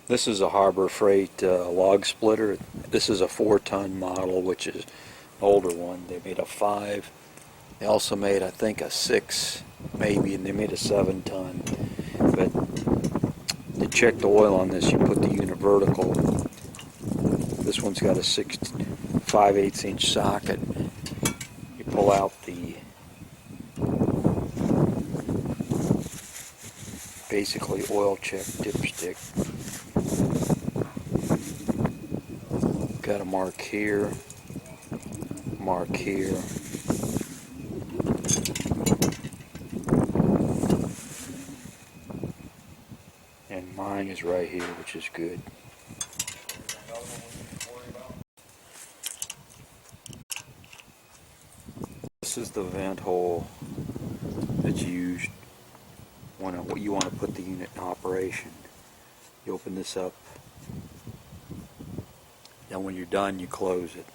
This is a Harbor Freight log splitter. This is a 4-ton model, which is an older one. They made a 5. They also made, I think, a 6, maybe, and they made a 7-ton. But to check the oil on this, you put the unit vertical. This one's got a 5/8 inch socket. You pull out the basically oil check dipstick. Got a mark here, mark here. And mine is right here, which is good. This is the vent hole that's used when you want to put the unit in operation. You open this up, and when you're done, you close it.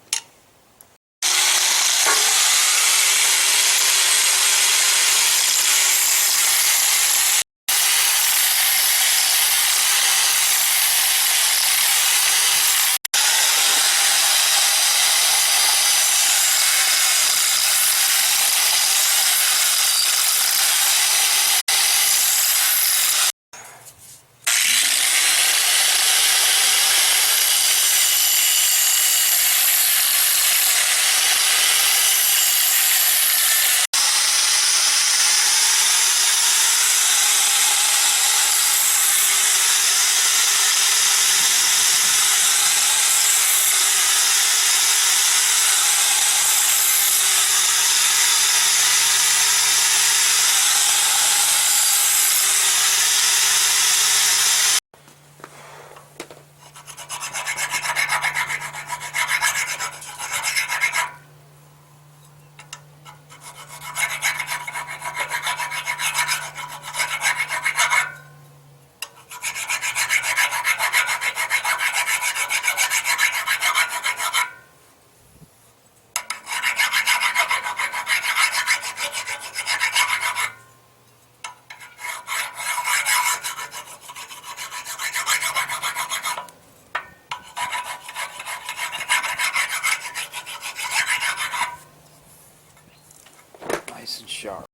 Nice and sharp.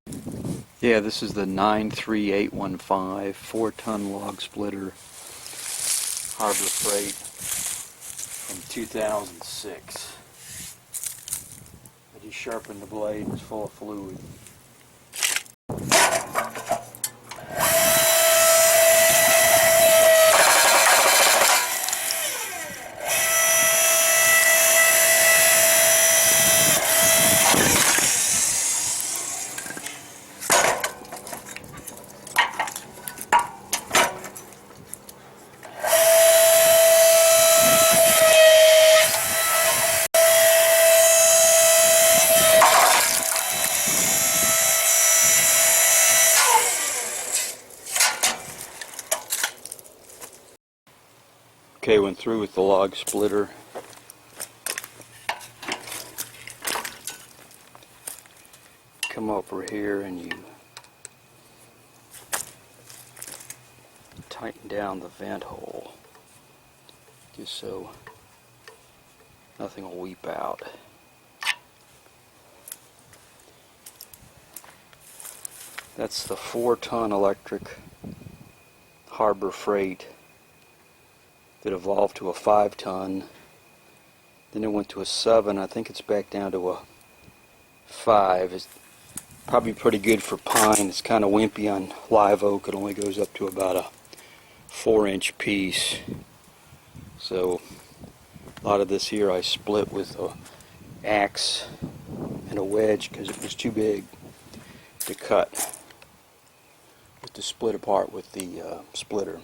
Yeah, this is the 93815 4-ton log splitter, Harbor Freight from 2006. I just sharpened the blade. It's full of fluid. Okay, went through with the log splitter. Come over here and you tighten down the vent hole just so nothing will weep out. That's the 4-ton electric Harbor Freight that evolved to a 5-ton. Then it went to a 7. I think it's back down to a 5. It's probably pretty good for pine. It's kind of wimpy on live oak. It only goes up to about a 4-inch piece. So a lot of this here I split with an axe and a wedge because it was too big to cut, to split apart with the splitter.